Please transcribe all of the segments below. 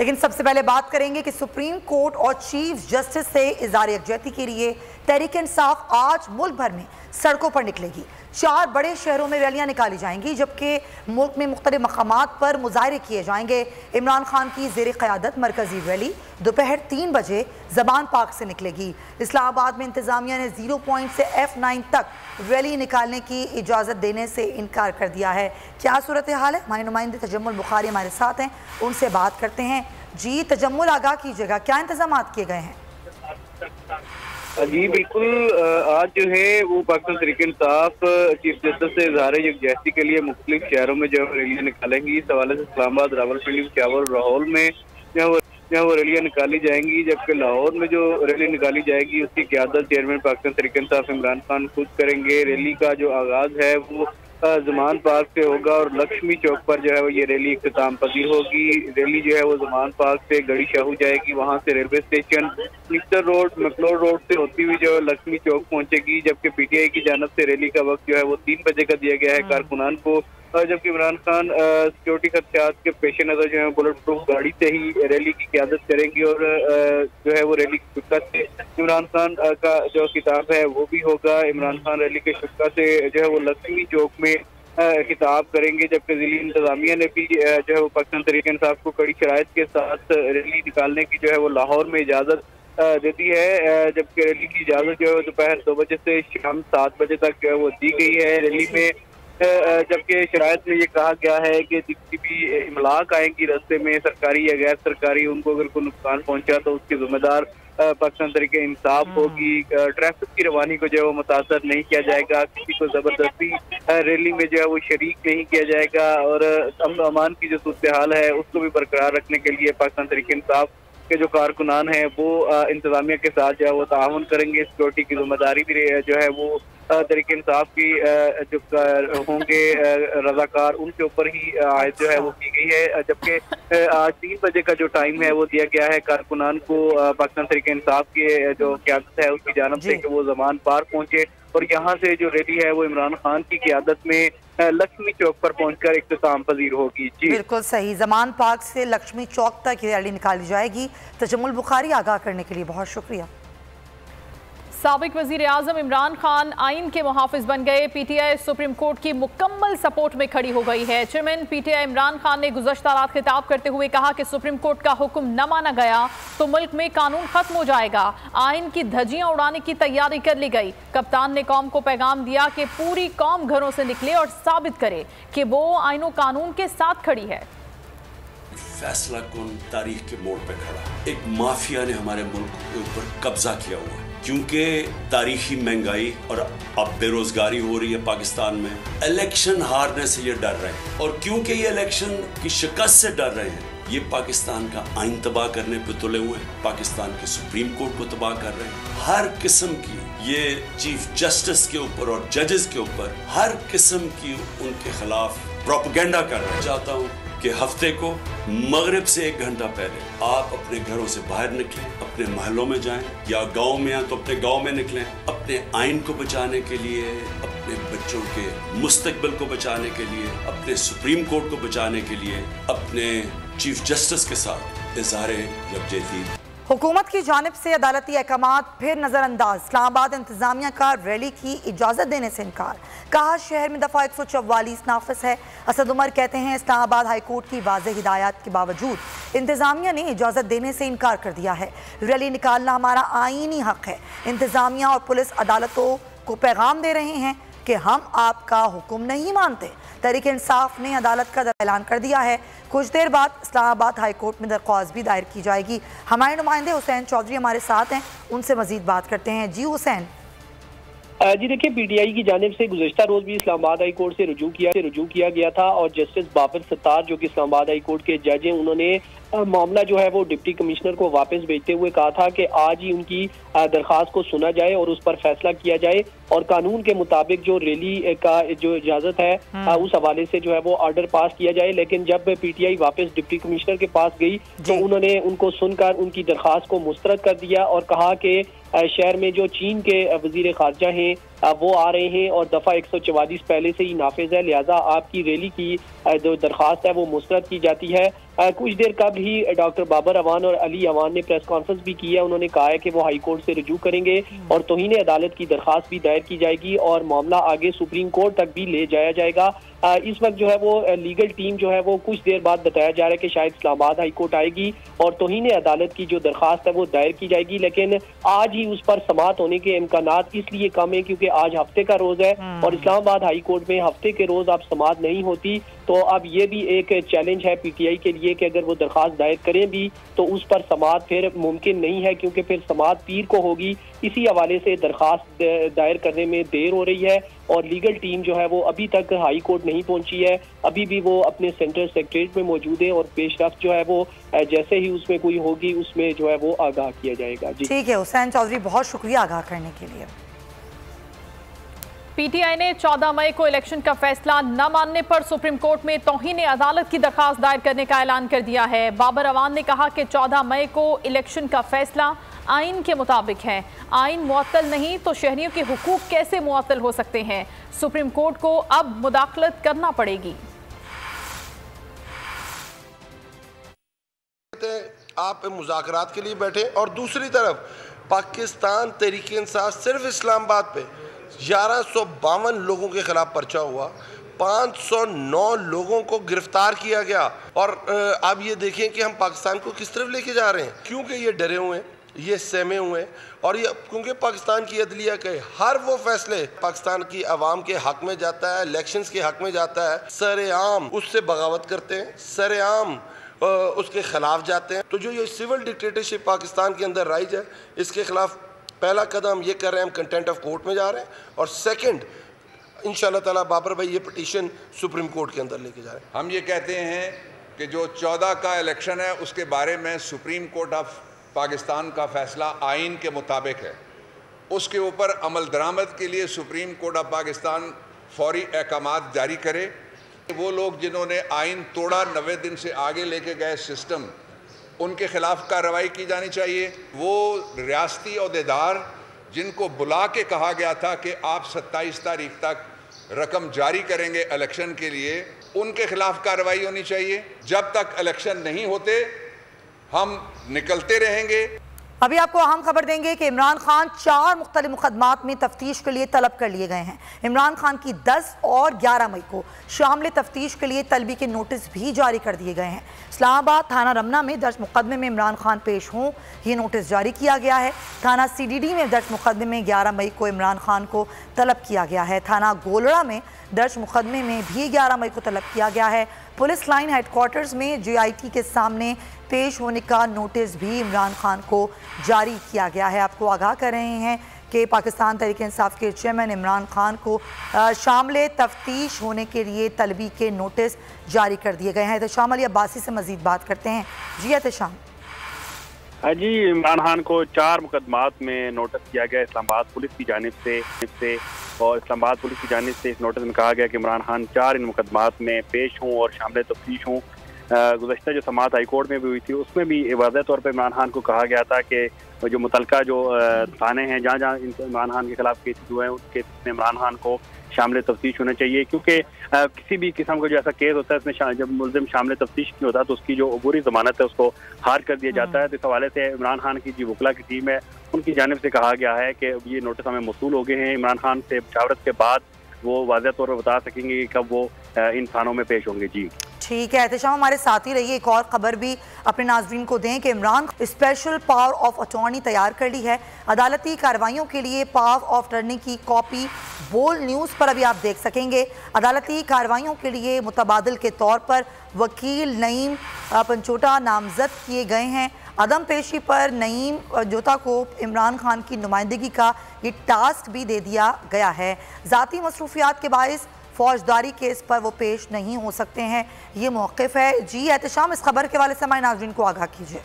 लेकिन सबसे पहले बात करेंगे कि सुप्रीम कोर्ट और चीफ जस्टिस से इज़हार यकजहती के लिए तहरीक इंसाफ आज मुल्क भर में सड़कों पर निकलेगी। 4 बड़े शहरों में रैलियां निकाली जाएंगी, जबकि मुल्क में मुख्तलिफ मकामात पर मुजाहरे किए जाएंगे। इमरान खान की ज़ेर क़यादत मरकजी रैली दोपहर 3 बजे ज़मान पार्क से निकलेगी। इस्लामाबाद में इंतज़ामिया ने 0 पॉइंट से F9 तक रैली निकालने की इजाज़त देने से इनकार कर दिया है। क्या सूरत हाल है? हमारे नुमाइंदे तजम्मुल बुखारी हमारे साथ हैं, उनसे बात करते हैं। जी तजम्मुल, आगाह कीजिएगा, क्या इंतजाम किए गए हैं? जी बिल्कुल, आज जो है वो पाकिस्तान तहरीक इंसाफ चीफ जस्टिस से इज़हार यकजहती के लिए मुख्तलिफ शहरों में जो रैलियाँ निकालेंगी। इस हवाले से इस्लामाबाद, रावलपिंडी, पेशावर, लाहौर में जो वो रैलियाँ निकाली जाएंगी, जबकि लाहौर में जो रैली निकाली जाएगी उसकी क़यादत चेयरमैन पाकिस्तान तहरीक इंसाफ इमरान खान खुद करेंगे। रैली का जो आगाज़ है वो ज़मान पार्क से होगा और लक्ष्मी चौक पर जो है वो ये रैली इख्तिताम पजीर होगी। रैली जो है वो ज़मान पार्क से गड़ी शाहू जाएगी, वहाँ से रेलवे स्टेशन मिक्सर रोड, मकलोर रोड से होती हुई जो है लक्ष्मी चौक पहुँचेगी। जबकि PTI की जानब से रैली का वक्त जो है वो 3 बजे का दिया गया है कारकुनान को। जबकि इमरान खान सिक्योरिटी खदशात के पेश नज़र जो है बुलेट प्रूफ गाड़ी से ही रैली की क़यादत करेंगी और जो है वो रैली की शुक्का से इमरान खान का जो खिताब है वो भी होगा। इमरान खान रैली के शुक्का से जो है वो लक्ष्मी चौक में खिताब करेंगे। जबकि ज़िली इंतज़ामिया ने भी जो है वो पाकिस्तान तहरीक इंसाफ को कड़ी शराइत के साथ रैली निकालने की जो है वो लाहौर में इजाज़त देती है। जबकि रैली की इजाज़त जो है दोपहर 2 बजे से शाम 7 बजे तक जो है वो दी गई है। रैली में जबकि शराइत में ये कहा गया है कि जितनी भी इमलाक आएंगी रास्ते में, सरकारी या गैर सरकारी, उनको अगर कोई नुकसान पहुंचा तो उसके जिम्मेदार पाकिस्तान तहरीक इंसाफ होगी। ट्रैफिक की रवानी को जो है वो मुतासर नहीं किया जाएगा, किसी को जबरदस्ती रैली में जो है वो शरीक नहीं किया जाएगा और अमन अमान की जो सूरत हाल है उसको भी बरकरार रखने के लिए पाकिस्तान तहरीक इंसाफ के जो कारकुनान हैं वो इंतजामिया के साथ जो है वो ताउन करेंगे। सिक्योरिटी की जिम्मेदारी भी जो है वो तहरीक इंसाफ की जो होंगे रजाकार, उनके ऊपर ही आयत जो है वो की गई है। जबकि आज 3 बजे का जो टाइम है वो दिया गया है कारकुनान को पाकिस्तान तहरीक इंसाफ के जो क़यादत है उसकी जानब से कि वो ज़मान पार्क पहुंचे और यहाँ से जो रैली है वो इमरान खान की क़यादत में लक्ष्मी चौक पर पहुंचकर इख्तिताम पजीर होगी। जी बिल्कुल सही, ज़मान पार्क से लक्ष्मी चौक तक रैली निकाली जाएगी। तजम्मुल बुखारी, आगाह करने के लिए बहुत शुक्रिया। साबिक वज़ीर आज़म इमरान खान आइन के मुहाफ़िज़ बन गए। PTI सुप्रीम कोर्ट की मुकम्मल सपोर्ट में खड़ी हो गई है। चेयरमैन PTI इमरान खान ने गुज़श्ता रात खिताब करते हुए कहा कि सुप्रीम कोर्ट का हुक्म न माना गया तो मुल्क में कानून ख़त्म हो जाएगा। आइन की धज्जियाँ उड़ाने की तैयारी कर ली गई। कप्तान ने कौम को पैगाम दिया कि पूरी कौम घरों से निकले और साबित करे कि वो आइन व कानून के साथ खड़ी है। फैसला कौन तारीख के मोड़ पर खड़ा, एक माफिया ने हमारे मुल्क के ऊपर कब्जा किया हुआ है। क्योंकि तारीखी महंगाई और अब बेरोजगारी हो रही है पाकिस्तान में, इलेक्शन हारने से ये डर रहे हैं और क्योंकि ये इलेक्शन की शिकस्त से डर रहे हैं, ये पाकिस्तान का आइन तबाह करने पे तुले हुए हैं, पाकिस्तान के सुप्रीम कोर्ट को तबाह कर रहे हैं। हर किस्म की ये चीफ जस्टिस के ऊपर और जजेस के ऊपर हर किस्म की उनके खिलाफ प्रोपेगेंडा कर रहे हैं। चाहता हूँ कि हफ्ते को मगरिब से 1 घंटा पहले आप अपने घरों से बाहर निकलें, अपने महलों में जाएं या गांव में हैं तो अपने गांव में निकलें, अपने आइन को बचाने के लिए, अपने बच्चों के मुस्तकबिल को बचाने के लिए, अपने सुप्रीम कोर्ट को बचाने के लिए, अपने चीफ जस्टिस के साथ इज़हार यकजहती। हुकूमत की जानिब से अदालती अहकामात फिर नज़रअंदाज। इस्लामाबाद इंतजामिया का रैली की इजाज़त देने से इनकार। कहा शहर में दफ़ा 144 नाफिस है। असद उमर कहते हैं इस्लामाबाद हाई कोर्ट की वाज़ेह हिदायत के बावजूद इंतजामिया ने इजाज़त देने से इनकार कर दिया है। रैली निकालना हमारा आईनी हक है। इंतजामिया और पुलिस अदालतों को पैगाम दे रहे हैं कि हम आपका हुक्म नहीं मानते। तहरीक इंसाफ ने अदालत का ऐलान कर दिया है। कुछ देर बाद इस्लामाबाद हाई कोर्ट में दरख्वास्त भी दायर की जाएगी। हमारे नुमाइंदे हुसैन चौधरी हमारे साथ हैं, उनसे मजीद बात करते हैं। जी हुसैन। जी देखिए, PTI की जानिब से गुज़श्ता रोज भी इस्लामाबाद हाई कोर्ट से रुजू किया गया था और जस्टिस बाबर सत्तार जो कि इस्लामाबाद हाई कोर्ट के जज हैं, उन्होंने मामला जो है वो डिप्टी कमिश्नर को वापस भेजते हुए कहा था कि आज ही उनकी दरख्वास्त को सुना जाए और उस पर फैसला किया जाए और कानून के मुताबिक जो रैली का जो इजाजत है उस हवाले से जो है वो ऑर्डर पास किया जाए। लेकिन जब PTI वापस डिप्टी कमिश्नर के पास गई तो उन्होंने उनको सुनकर उनकी दरख्वास्त को मुस्तरद कर दिया और कहा कि शहर में जो चीन के वजीर खारजा हैं वो आ रहे हैं और दफ़ा 144 पहले से ही नाफिज है, लिहाजा आपकी रैली की जो दरख्वास्त है वो मुस्तरद की जाती है। कुछ देर कबल ही डॉक्टर बाबर अवान और अली अवान ने प्रेस कॉन्फ्रेंस भी की है। उन्होंने कहा है कि वो हाई कोर्ट से रुजू करेंगे और तौहीन अदालत की दरखास्त भी दायर की जाएगी और मामला आगे सुप्रीम कोर्ट तक भी ले जाया जाएगा। इस वक्त जो है वो लीगल टीम जो है वो कुछ देर बाद बताया जा रहा है कि शायद इस्लामाबाद हाई कोर्ट आएगी और तौहीन अदालत की जो दरखास्त है वो दायर की जाएगी, लेकिन आज ही उस पर समाअत होने के इम्कानात इसलिए कम है क्योंकि आज हफ्ते का रोज है और इस्लामाबाद हाई कोर्ट में हफ्ते के रोज अब समाअत नहीं होती। तो अब ये भी एक चैलेंज है पीटीआई के लिए कि अगर वो दरखास्त दायर करें भी तो उस पर समाअत फिर मुमकिन नहीं है, क्योंकि फिर समाअत पीर को होगी। इसी हवाले से दरखास्त दायर करने में देर हो रही है और लीगल टीम जो है वो अभी तक हाई कोर्ट नहीं पहुंची है, अभी भी वो अपने सेंट्रल सेक्रेटरीट में मौजूद है और पेशरफ्त जो है वो जैसे ही उसमें कोई होगी उसमें जो है वो आगाह किया जाएगा। जी ठीक है हुसैन चौधरी, बहुत शुक्रिया आगाह करने के लिए। पीटीआई ने 14 मई को इलेक्शन का फैसला न मानने पर सुप्रीम कोर्ट में तौहीन अदालत की दरखास्त दायर करने का ऐलान कर दिया है। बाबर अवान ने कहा कि 14 मई को इलेक्शन का फैसला आइन के मुताबिक है। आइन मुअत्तल नहीं तो शहरियों के हुकूक कैसे मुअत्तल हो सकते हैं? सुप्रीम कोर्ट को अब मुदाखलत करना पड़ेगी। आप मुज़ाकरात के लिए बैठे और दूसरी तरफ पाकिस्तान तहरीक इंसाफ सिर्फ इस्लामाबाद पे 1152 लोगों के खिलाफ पर्चा हुआ, 509 लोगों को गिरफ्तार किया गया। और आप ये देखें कि हम पाकिस्तान को किस तरफ लेके जा रहे हैं, क्योंकि ये डरे हुए हैं, ये सहमे हुए हैं और ये क्योंकि पाकिस्तान की अदलिया के हर वो फैसले पाकिस्तान की आवाम के हक में जाता है, इलेक्शंस के हक में जाता है, सरेआम उससे बगावत करते हैं, सरेआम उसके खिलाफ जाते हैं। तो जो ये सिविल डिक्टेटरशिप पाकिस्तान के अंदर राइज है, इसके खिलाफ पहला कदम ये कर रहे हैं, हम कंटेंट ऑफ कोर्ट में जा रहे हैं और सेकंड इंशाल्लाह ताला बाबर भाई ये पिटीशन सुप्रीम कोर्ट के अंदर लेके जा रहे हैं। हम ये कहते हैं कि जो 14 का इलेक्शन है उसके बारे में सुप्रीम कोर्ट ऑफ पाकिस्तान का फैसला आइन के मुताबिक है, उसके ऊपर अमल दरामद के लिए सुप्रीम कोर्ट ऑफ पाकिस्तान फौरी अहकामात जारी करे। वो लोग जिन्होंने आइन तोड़ा, 90 दिन से आगे लेके गए सिस्टम, उनके खिलाफ कार्रवाई की जानी चाहिए। वो रियासती अहदेदार जिनको बुला के कहा गया था कि आप 27 तारीख तक रकम जारी करेंगे इलेक्शन के लिए, उनके खिलाफ कार्रवाई होनी चाहिए। जब तक इलेक्शन नहीं होते हम निकलते रहेंगे। अभी आपको अहम खबर देंगे कि इमरान खान 4 मुख्तलिफ मुकदमात में तफ्तीश के लिए तलब कर लिए गए हैं। इमरान खान की 10 और 11 मई को शामिल तफ्तीश के लिए तलबी के नोटिस भी जारी कर दिए गए हैं। इस्लामाबाद थाना रमना में दर्ज मुकदमे में इमरान खान पेश हों, ये नोटिस जारी किया गया है। थाना CDD में दर्ज मुकदमे में 11 मई को इमरान खान को तलब किया गया है। थाना गोलड़ा में दर्ज मुकदमे में भी 11 मई को तलब किया गया है। पुलिस लाइन हेडक्वार्टर्स में JIT के सामने पेश होने का नोटिस भी इमरान खान को जारी किया गया है। आपको आगाह कर रहे हैं कि पाकिस्तान तहरीक इंसाफ के चेयरमैन इमरान खान को शामिल तफ्तीश होने के लिए तलबी के नोटिस जारी कर दिए गए हैं। एहतशाम अली अब्बासी से मजीद बात करते हैं। जी एहतशाम। हाँ जी, इमरान खान को 4 मुकदमात में नोटिस किया गया इस्लामाबाद पुलिस की जानिब से और इस्लामाबाद पुलिस की जानिब से इस नोटिस में कहा गया कि इमरान खान 4 इन मुकदमात में पेश हों और शामिल तफ्तीश हों। गुज़श्ता जो समाअत हाई कोर्ट में भी हुई थी उसमें भी वाज़ेह तौर पर इमरान खान को कहा गया था कि जो मुतलका जो थाने हैं जहाँ जहाँ इमरान खान के खिलाफ केसेस हुए हैं उस केस में इमरान खान को शामिल तफ्तीश होना चाहिए, क्योंकि किसी भी किस्म का जो ऐसा केस होता है इसमें जब मुलजिम शामिल तफ्तीश नहीं होता तो उसकी जो अबूरी ज़मानत है उसको हार कर दिया जाता है। तो इस हवाले से इमरान खान की जो वकला की टीम है उनकी जानिब से कहा गया है कि ये नोटिस हमें मौसूल हो गए हैं। इमरान खान से मुशावरत के बाद वो वाज़ेह तौर पर बता सकेंगे कि कब वो इन थानों में पेश होंगे। जी ठीक है एहतशाम, हमारे साथ ही रहिए। एक और खबर भी अपने नाज़रीन को दें कि Imran special power of attorney तैयार कर ली है। अदालती कार्रवाइयों के लिए पावर ऑफ अटॉर्नी की कॉपी बोल न्यूज़ पर अभी आप देख सकेंगे। अदालती कार्रवाइयों के लिए मुतबादिल के तौर पर वकील नईम पंचोटा नामजद किए गए हैं। अदम पेशी पर नईम पंचोटा को इमरान खान की नुमाइंदगी का ये टास्क भी दे दिया गया है। ज़ाती मसरूफियात के बाइस फौजदारी केस पर वो पेश नहीं हो सकते हैं, ये मौक़िफ़ है। जी एहतशाम, इस खबर के वाले से हमारे नाज़रीन को आगाह कीजिए।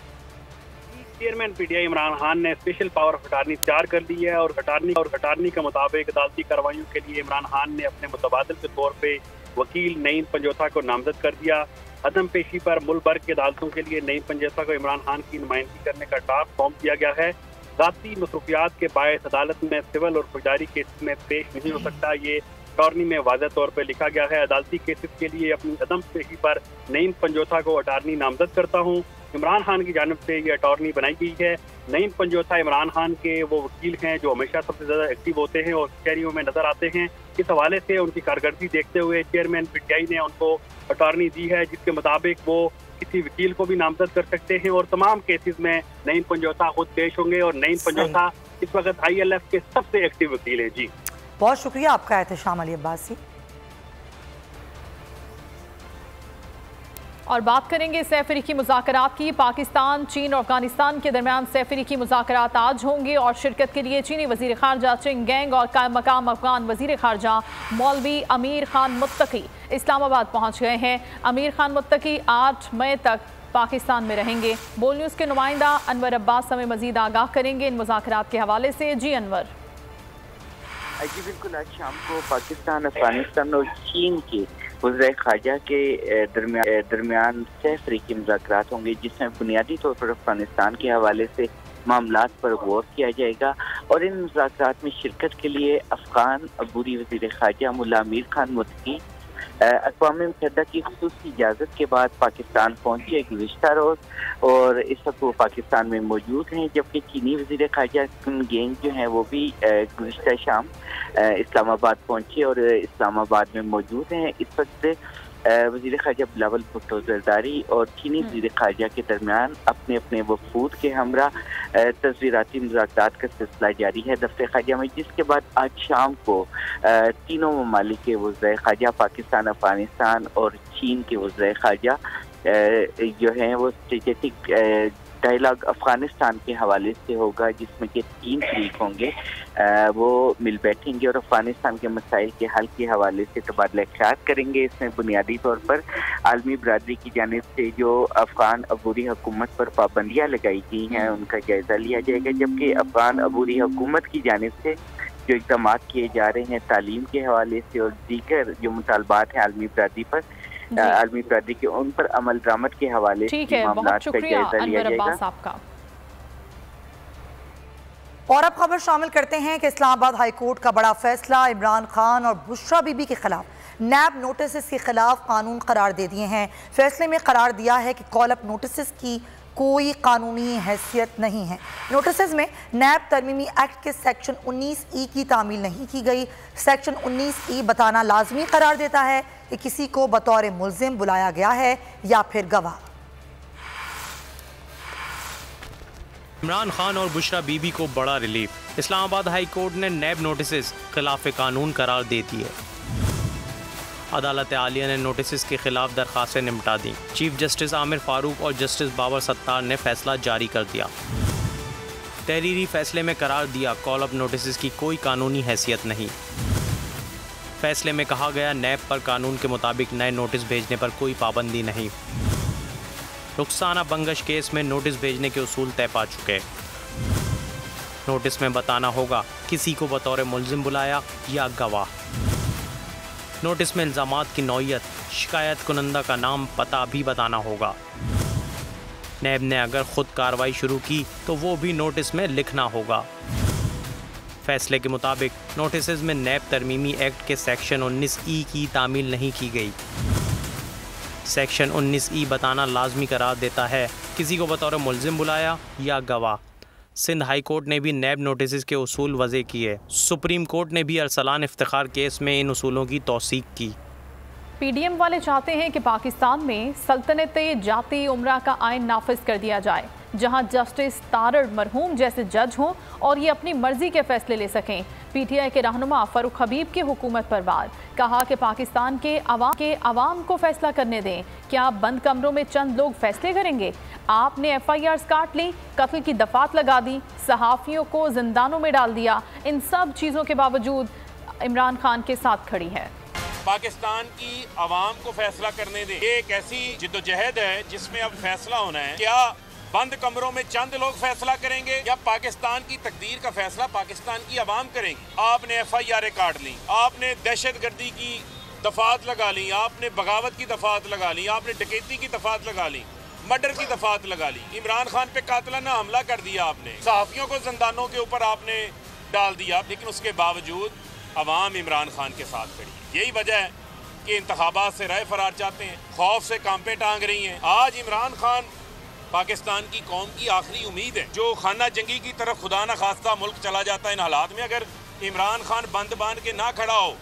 चेयरमैन पीटीआई इमरान खान ने स्पेशल पावर ऑफ अटॉर्नी तैयार कर दी है और अटॉर्नी के मुताबिक अदालती कार्रवाइयों के लिए इमरान खान ने अपने मुतबादिल के तौर पे वकील नईम पंचोटा को नामजद कर दिया। अदम पेशी पर मुल्क भर की अदालतों के लिए नईम पंचोटा को इमरान खान की नुमाइंदगी करने का टास्क सौंप दिया गया है। ज़ाती मसरूफियात के बायस अदालत में सिविल और फौजदारी केस में पेश नहीं हो सकता, ये अटॉर्नी में वाज़ह तौर पर लिखा गया है। अदालती केसेस के लिए अपनी अदम पेशी पर नईम पंजोथा को अटॉर्नी नामजद करता हूँ। इमरान खान की जानिब से ये अटॉर्नी बनाई गई है। नईम पंजोथा इमरान खान के वो वकील हैं जो हमेशा सबसे ज़्यादा एक्टिव होते हैं और कचहरियों में नजर आते हैं। इस हवाले से उनकी कारकर्दगी देखते हुए चेयरमैन पीटीआई ने उनको अटॉर्नी दी है, जिसके मुताबिक वो किसी वकील को भी नामजद कर सकते हैं और तमाम केसेस में नईम पंजोथा खुद पेश होंगे। और नईम पंजोथा इस वक्त ILF के सबसे एक्टिव वकील हैं। जी बहुत शुक्रिया आपका एहतशाम अली अब्बासी। और बात करेंगे सैफ-ए-रिकी मुज़ाकरात की। पाकिस्तान, चीन और अफगानिस्तान के दरमियान सैफ-ए-रिकी मुज़ाकरात आज होंगे और शिरकत के लिए चीनी वज़ीर ख़ारजा चिंग गैंग और कायम मकाम अफगान वज़ीर ख़ारजा मौलवी अमीर खान मुत्तकी इस्लामाबाद पहुँच गए हैं। अमीर खान मुत्तकी 8 मई तक पाकिस्तान में रहेंगे। बोल न्यूज़ के नुमाइंदा अनवर अब्बास हमें मज़ीद आगाह करेंगे इन मुज़ाकरात के हवाले से। जी अनवर। जी बिल्कुल, आज शाम को पाकिस्तान, अफगानिस्तान और चीन के वज़ीर ख़ारजा के दरमियान सैफ-ए-रिकी मुज़ाकरात होंगे, जिसमें बुनियादी तौर पर अफगानिस्तान के हवाले से मामलात पर गौर किया जाएगा। और इन मुज़ाकरात में शिरकत के लिए अफगान अबूरी वज़ीर ख़ारजा मुल्ला अमीर खान मुत्तकी अक़वाम मुत्तहिदा की ख़ुसूसी इजाज़त के बाद पाकिस्तान पहुँचे गुज़िश्ता रोज़, और इस वक्त वो पाकिस्तान में मौजूद हैं। जबकि चीनी वज़ीर ख़ारजा गैंग जो हैं वो भी गुज़िश्ता शाम इस्लामाबाद पहुँचे और इस्लामाबाद में मौजूद हैं। इस वक्त वज़ीर ख़ारजा बिलावल भुट्टो ज़रदारी और चीनी वज़ीर ख़ारजा के दरमियान अपने अपने वफूद के हमरा तस्वीराती मुज़ाकरात का सिलसिला जारी है दफ्तर ख़ारजा में, जिसके बाद आज शाम को तीनों ममालिक के वज़ीर ख़ारजा पाकिस्तान, अफ़गानिस्तान और चीन के वज़ीर ख़ारजा जो हैं वो स्ट्रेटेजिक डायलॉग अफ़गानिस्तान के हवाले से होगा, जिसमें कि 3 शरीक होंगे वो मिल बैठेंगे और अफ़गानिस्तान के मसाइल के हल के हवाले से तबादला ख्याल करेंगे। इसमें बुनियादी तौर पर आलमी बरादरी की जानिब से जो अफ़गान अबूरी हुकूमत पर पाबंदियाँ लगाई गई हैं उनका जायज़ा लिया जाएगा, जबकि अफ़गान अबूरी हुकूमत की जानिब से जो इक़दाम किए जा रहे हैं तालीम के हवाले से और दीगर जो मुतालबात हैं आलमी बरादरी के उन पर अमल दरामद के हवाले से मामलात का जायज़ा लिया जाएगा। और अब खबर शामिल करते हैं कि इस्लामाबाद हाई कोर्ट का बड़ा फैसला, इमरान खान और बुशरा बीबी के खिलाफ नैब नोटिस के खिलाफ कानून करार दे दिए हैं। फैसले में करार दिया है कि कॉल अप नोटिस की कोई कानूनी हैसियत नहीं है। नोटिस में नैब तरमीमी एक्ट के सेक्शन 19E की तामील नहीं की गई। सेक्शन 19E बताना लाजमी करार देता है कि किसी को बतौर मुल्जिम बुलाया गया है या फिर गवाह। इमरान खान और बुशरा बीबी को बड़ा रिलीफ। इस्लामाबाद हाई कोर्ट ने नैब नोटिस खिलाफ कानून करार दे दिए। अदालत आलिया ने नोटिस के खिलाफ दरखास्तें निपटा दी। चीफ जस्टिस आमिर फारूक और जस्टिस बाबर सत्तार ने फैसला जारी कर दिया। तहरीरी फैसले में करार दिया कॉल अप नोटिस की कोई कानूनी हैसियत नहीं। फैसले में कहा गया नैब पर कानून के मुताबिक नए नोटिस भेजने पर कोई पाबंदी नहीं। रुखसाना बंगश केस में नोटिस भेजने के उसूल तय पा चुके। नोटिस में बताना होगा किसी को बतौर मुल्जिम बुलाया या गवाह। नोटिस में इल्ज़ामात की नौइयत, शिकायत कुनंदा का नाम, पता भी बताना होगा। नैब ने अगर ख़ुद कार्रवाई शुरू की तो वो भी नोटिस में लिखना होगा। फैसले के मुताबिक नोटिस में नैब तरमीमी एक्ट के सेक्शन 19E की तामील नहीं की गई। सेक्शन 19E बताना लाजमी करार देता है किसी को बतौर मुल्जिम बुलाया या गवाह। सिंध हाई कोर्ट ने भी नैब नोटिस के उसूल वज़े किए। सुप्रीम कोर्ट ने भी अरसलान इफ्तिखार केस में इन उसूलों की तौसीक की। PDM वाले चाहते हैं कि पाकिस्तान में सल्तनत जाती उमरा का आइन नाफिज कर दिया जाए, जहां जस्टिस तारड़ मरहूम जैसे जज हों और ये अपनी मर्जी के फैसले ले सकें। PTI के रहनुमा फ़ारूक हबीब की हुकूमत पर वार, कहा कि पाकिस्तान के अवाम को फैसला करने दें। क्या बंद कमरों में चंद लोग फैसले करेंगे? आपने FIRs काट ली, कत्ल की दफात लगा दी, सहाफ़ियों को जिंदानों में डाल दिया। इन सब चीज़ों के बावजूद इमरान खान के साथ खड़ी है। पाकिस्तान की आवाम को फैसला करने दें। ये एक ऐसी जिद्दोजहद है जिसमें अब फैसला होना है। क्या बंद कमरों में चंद लोग फैसला करेंगे या पाकिस्तान की तकदीर का फैसला पाकिस्तान की आवाम करेंगी? आपने FIR काट ली, आपने दहशतगर्दी की दफात लगा ली, आपने बगावत की दफात लगा ली, आपने डकैती की दफात लगा ली, मर्डर की दफात लगा ली, इमरान खान पे कातिलाना हमला कर दिया आपने, सहाफियों को जिंदानों के ऊपर आपने डाल दिया। लेकिन उसके बावजूद अवाम इमरान खान के साथ खड़ी है। यही वजह है कि इंतखाबात से राय फरार चाहते हैं, खौफ से कांपे टांग रही हैं। आज इमरान खान पाकिस्तान की कौम की आखिरी उम्मीद है, जो खाना जंगी की तरफ खुदा न खास्ता मुल्क चला जाता है। इन हालात में अगर इमरान खान बंद बांध के ना खड़ा हो,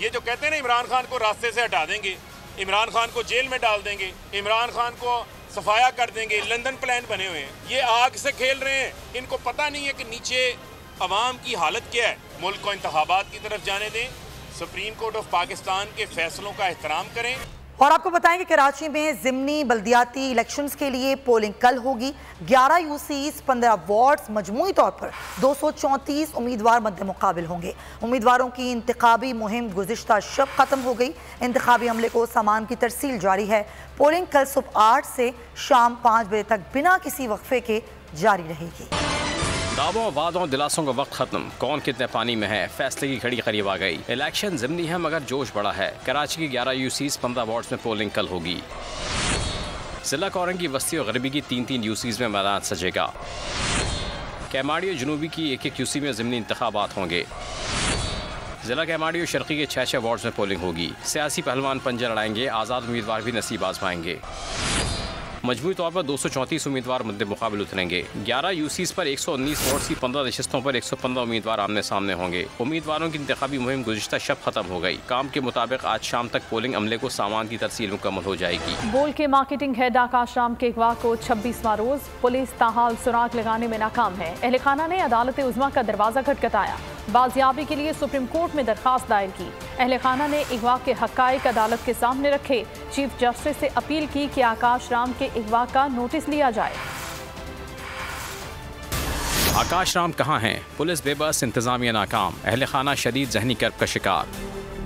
ये जो कहते हैं ना इमरान खान को रास्ते से हटा देंगे, इमरान खान को जेल में डाल देंगे, इमरान खान को सफाया कर देंगे, लंदन प्लान बने हुए हैं, ये आग से खेल रहे हैं। इनको पता नहीं है कि नीचे अवाम की हालत क्या है। मुल्क को इंतखाबात की तरफ जाने दें, सुप्रीम कोर्ट ऑफ पाकिस्तान के फैसलों का एहतराम करें। और आपको बताएं कि कराची में ज़िमनी बल्दियाती इलेक्शंस के लिए पोलिंग कल होगी। 11 यूसीज, 15 वार्ड्स, मजमूई तौर पर 234 उम्मीदवार मद्दे मुकाबिल होंगे। उम्मीदवारों की इंतखाबी मुहिम गुज़िश्ता शब ख़त्म हो गई। इंतखाबी अमले को सामान की तरसील जारी है। पोलिंग कल सुबह 8 से शाम 5 बजे तक बिना किसी वक्फे के जारी रहेगी। दावों, वादों, दिलासों का वक्त खत्म, कौन कितने पानी में है, फैसले की घड़ी करीब आ गई। इलेक्शन ज़िमनी है मगर जोश बड़ा है। कराची की 11 यूसीज, 15 वार्ड्स में पोलिंग कल होगी। जिला कोरंग की वस्ती और गरबी की 3-3 यूसीज में मैदान सजेगा। कैमाड़ी और जनूबी की 1-1 यूसी में ज़िमनी इंतखाबात होंगे। जिला कैमाड़ी और शर्की के 6-6 वार्ड्स में पोलिंग होगी। सियासी पहलवान पंजे लड़ाएंगे, आज़ाद उम्मीदवार भी नसीब आजमाएंगे। मजबूरी तौर पर 234 उम्मीदवार मद्दे मुकाबिल उतरेंगे। 11 यूसीज पर 119 वार्ड्स की 15 नशस्तों पर 115 उम्मीदवार आमने सामने होंगे। उम्मीदवारों की इंतखाबी मुहिम गुज़िश्ता शब खत्म हो गई। काम के मुताबिक आज शाम तक पोलिंग अमले को सामान की तरसील मुकम्मल हो जाएगी। बोल के मार्केटिंग हेड आकाश राम के अगवा को 26वां रोज, पुलिस ताहाल सुराग लगाने में नाकाम है। अहले खाना ने अदालत उज़्मा का दरवाजा खटखटाया, बाजियाबी के लिए सुप्रीम कोर्ट में दरखास्त दायर की। अहले खाना ने अगवा के हक़ाइक़ अदालत के सामने रखे। चीफ जस्टिस से अपील की कि आकाश राम के अगवा का नोटिस लिया जाए। आकाश राम कहाँ हैं? पुलिस बेबस, इंतजामिया नाकाम, अहले खाना शदीद जहनी कर्ब का शिकार।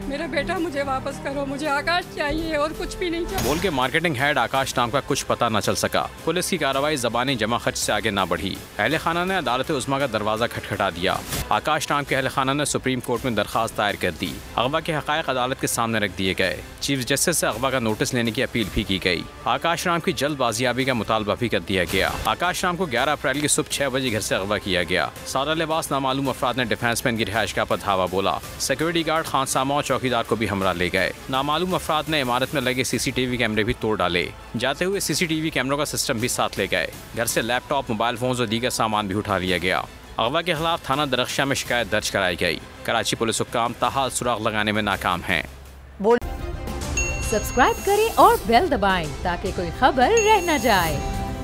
मेरा बेटा मुझे वापस करो, मुझे आकाश चाहिए और कुछ भी नहीं चाहिए। बोल के मार्केटिंग हेड आकाश नाम का कुछ पता न चल सका। पुलिस की कार्रवाई ज़बानी जमा खर्च से आगे ना बढ़ी। अहले खाना ने अदालत उज़्मा का दरवाज़ा खटखटा दिया। आकाश नाम के अहले खाना ने सुप्रीम कोर्ट में दरखास्त दायर कर दी। अगवा के हक़ाइक़ अदालत के सामने रख दिए गए। चीफ जस्टिस से अगवा का नोटिस लेने की अपील भी की गई। आकाश राम की जल्द बाजियाबी का मुतालबा भी कर दिया गया। आकाश राम को 11 अप्रैल की सुबह 6 बजे घर से अगवा किया गया। सादा लिबास नामालूम अफराद ने डिफेंसमैन की रिहाइश का पर धावा बोला। सिक्योरिटी गार्ड, खानसामा और चौकीदार को भी हमरा ले गए। नामालूम अफराद ने इमारत में लगे CCTV कैमरे भी तोड़ डाले। जाते हुए CCTV कैमरों का सिस्टम भी साथ ले गए। घर से लैपटॉप, मोबाइल फोन और दीगर सामान भी उठा लिया गया। अगवा के खिलाफ थाना दरख्शा में शिकायत दर्ज कराई गई। कराची पुलिस हुक्काम ताहाल सुराग लगाने में नाकाम हैं। सब्सक्राइब करें और बेल दबाएं ताकि कोई खबर रह न जाए।